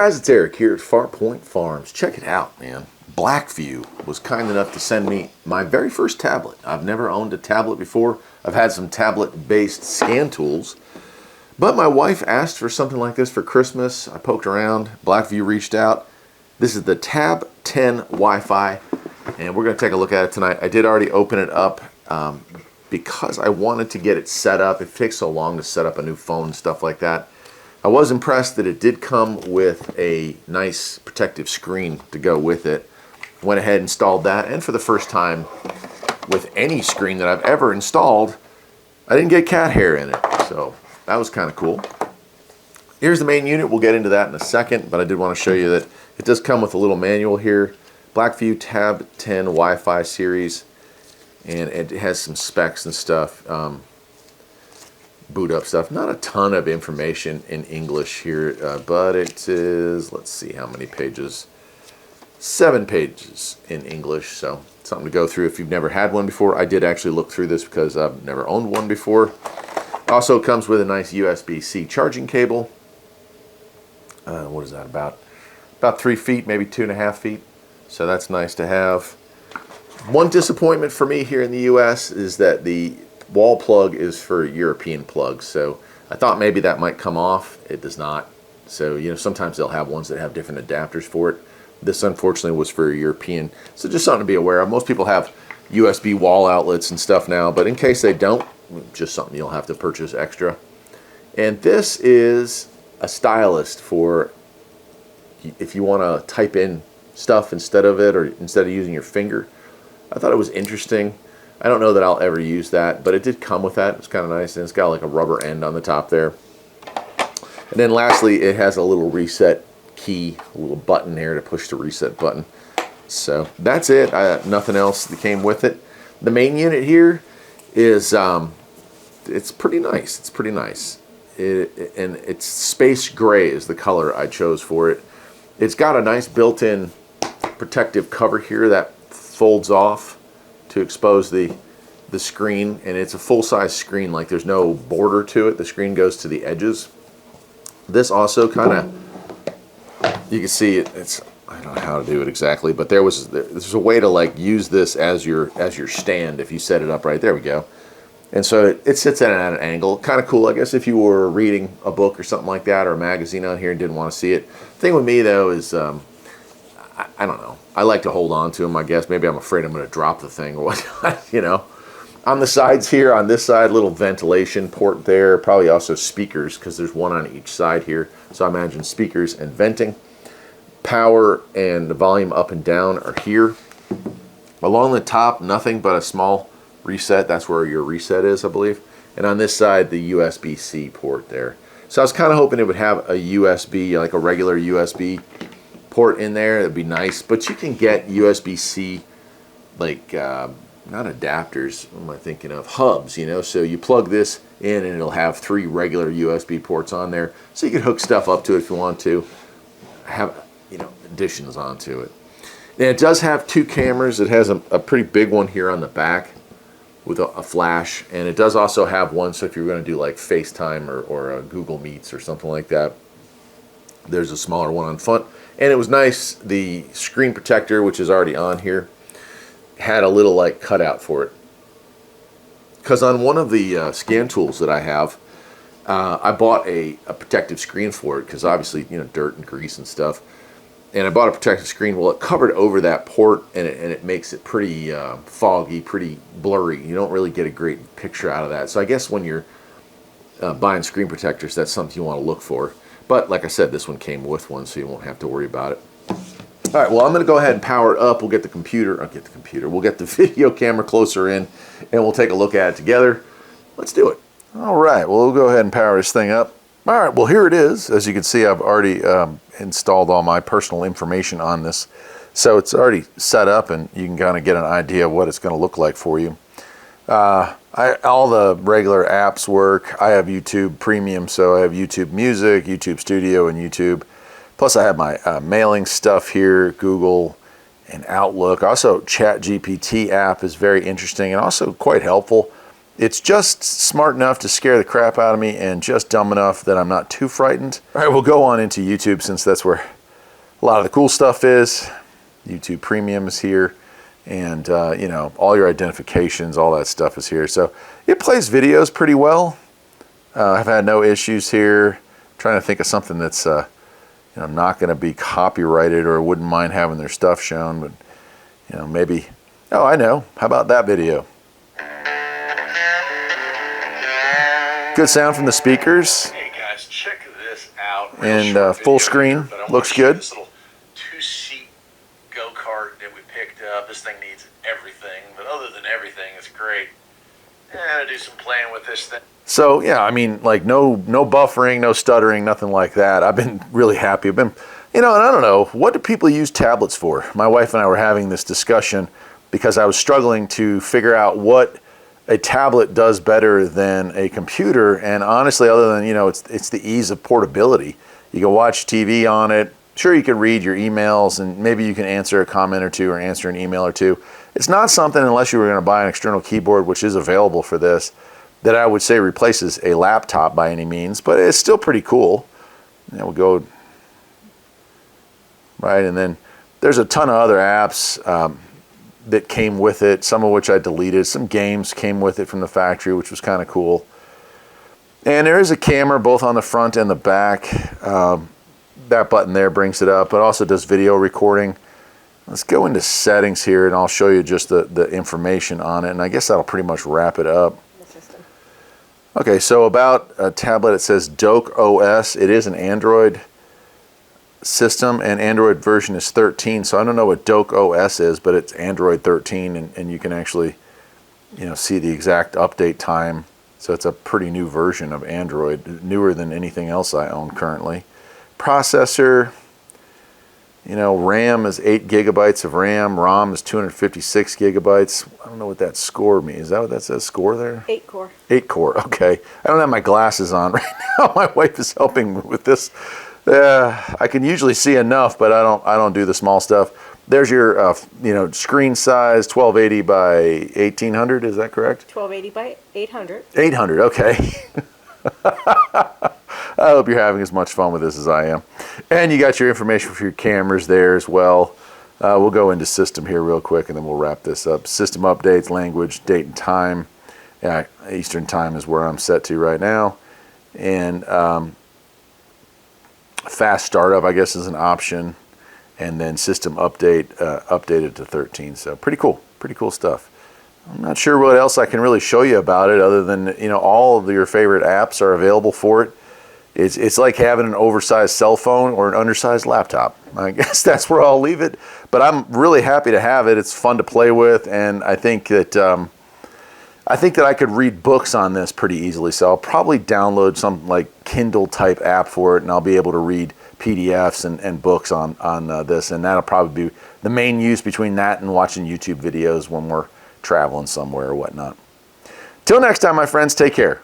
guys, it's Eric here at Farpoint Farms. Check it out, man. Blackview was kind enough to send me my very first tablet. I've never owned a tablet before. I've had some tablet-based scan tools, but my wife asked for something like this for Christmas. I poked around. Blackview reached out. This is the Tab10 Wi-Fi, and we're going to take a look at it tonight. I did already open it up because I wanted to get it set up. It takes so long to set up a new phone and stuff like that. I was impressed that it did come with a nice protective screen to go with it. Went ahead and installed that, and for the first time with any screen that I've ever installed, I didn't get cat hair in it, so that was kind of cool. Here's the main unit. We'll get into that in a second, but I did want to show you that it does come with a little manual here. Blackview Tab10 Wi-Fi series, and it has some specs and stuff. Boot up stuff. Not a ton of information in English here, but it is, let's see how many pages. 7 pages in English, so something to go through if you've never had one before. I did actually look through this because I've never owned one before. Also comes with a nice USB-C charging cable. What is that, about 3 feet, maybe 2.5 feet. So that's nice to have. One disappointment for me here in the US is that the wall plug is for European plugs, so I thought maybe that might come off. It does not. So, you know, sometimes they'll have ones that have different adapters for it. This unfortunately was for European, so just something to be aware of. Most people have USB wall outlets and stuff now, but in case they don't, just something you'll have to purchase extra. And this is a stylus for if you want to type in stuff instead of it, or instead of using your finger. I thought it was interesting. I don't know that I'll ever use that, but it did come with that. It's kind of nice, and it's got like a rubber end on the top there. And then lastly, it has a little reset key, a little button there to push the reset button. So that's it. Nothing else that came with it. The main unit here is it's pretty nice. It's pretty nice. And it's space gray is the color I chose for it. It's got a nice built-in protective cover here that folds off to expose the screen, and it's a full-size screen. Like, there's no border to it. The screen goes to the edges. This also kind of, you can see it's, I don't know how to do it exactly, but there's a way to like use this as your stand if you set it up right. There we go. And so it sits at an angle. Kind of cool, I guess, if you were reading a book or something like that, or a magazine on here and didn't want to see it. The thing with me though is I don't know. I like to hold on to them, I guess. Maybe I'm afraid I'm going to drop the thing or whatnot, you know. On the sides here, on this side, little ventilation port there. Probably also speakers, because there's one on each side here. So I imagine speakers and venting. Power and the volume up and down are here. Along the top, nothing but a small reset. That's where your reset is, I believe. And on this side, the USB-C port there. So I was kind of hoping it would have a USB, like a regular USB port in there. It'd be nice, but you can get USB-C, like not adapters, what am I thinking of, hubs, you know. So you plug this in and it'll have 3 regular USB ports on there, so you can hook stuff up to it if you want to have, you know, additions onto it. And it does have 2 cameras. It has a pretty big one here on the back with a flash, and it does also have one, so if you're going to do like FaceTime or Google Meets or something like that, there's a smaller one on front. And it was nice, the screen protector, which is already on here, had a little like cutout for it. Because on one of the scan tools that I have, I bought a protective screen for it, because obviously, you know, dirt and grease and stuff. And I bought a protective screen. Well, it covered over that port, and it makes it pretty foggy, pretty blurry. You don't really get a great picture out of that. So I guess when you're buying screen protectors, that's something you want to look for. But like I said, this one came with one, so you won't have to worry about it. All right, well, I'm going to go ahead and power it up. We'll get the computer. We'll get the video camera closer in, and we'll take a look at it together. Let's do it. All right, well, we'll go ahead and power this thing up. All right, well, here it is. As you can see, I've already installed all my personal information on this. So it's already set up, and you can kind of get an idea of what it's going to look like for you. All the regular apps work. I have YouTube Premium, so I have YouTube Music, YouTube Studio, and YouTube. Plus, I have my mailing stuff here, Google and Outlook. Also, ChatGPT app is very interesting and also quite helpful. It's just smart enough to scare the crap out of me and just dumb enough that I'm not too frightened. All right, we'll go on into YouTube since that's where a lot of the cool stuff is. YouTube Premium is here, and you know, all your identifications, all that stuff is here. So it plays videos pretty well. I've had no issues here. I'm trying to think of something that's you know, not going to be copyrighted or wouldn't mind having their stuff shown, but you know, maybe. Oh, I know. How about that video? Good sound from the speakers. Hey guys, check this out. And full screen looks good. This little two-seat go-kart that we picked up. This thing needs everything, but other than everything, it's great. And I do some playing with this thing. So yeah, I mean, like no buffering, no stuttering, nothing like that. I've been really happy. I've been, you know, and I don't know, what do people use tablets for? My wife and I were having this discussion because I was struggling to figure out what a tablet does better than a computer, and honestly, other than, you know, it's the ease of portability. You can watch TV on it. Sure, you can read your emails, and maybe you can answer a comment or two or answer an email or two. It's not something, unless you were going to buy an external keyboard, which is available for this, that I would say replaces a laptop by any means, but it's still pretty cool. And we'll go right, and then there's a ton of other apps that came with it, some of which I deleted. Some games came with it from the factory, which was kind of cool. And there is a camera both on the front and the back. That button there brings it up, but also does video recording. Let's go into settings here, and I'll show you just the information on it, and I guess that'll pretty much wrap it up. Okay, so about a tablet, it says Dock OS. It is an Android system, and Android version is 13, so I don't know what Dock OS is, but it's Android 13, and you can actually, you know, see the exact update time. So it's a pretty new version of Android, newer than anything else I own currently. Processor, you know, RAM is 8 gigabytes of RAM, ROM is 256 gigabytes. I don't know what that score means. Is that what that says, score there? 8 core. 8 core, okay. I don't have my glasses on right now. My wife is helping with this. I can usually see enough, but I don't do the small stuff. There's your you know, screen size, 1280 by 1800. Is that correct? 1280 by 800. 800. Okay. I hope you're having as much fun with this as I am. And you got your information for your cameras there as well. We'll go into system here real quick, and then we'll wrap this up. System updates, language, date and time. Eastern time is where I'm set to right now. And fast startup, I guess, is an option, and then system update updated to 13. So pretty cool stuff. I'm not sure what else I can really show you about it, other than, you know, all of your favorite apps are available for it. It's like having an oversized cell phone or an undersized laptop. I guess that's where I'll leave it. But I'm really happy to have it. It's fun to play with, and I think that I could read books on this pretty easily, so I'll probably download some like Kindle type app for it, and I'll be able to read PDFs and books on this, and that'll probably be the main use between that and watching YouTube videos when we're traveling somewhere or whatnot. Till next time, my friends, take care.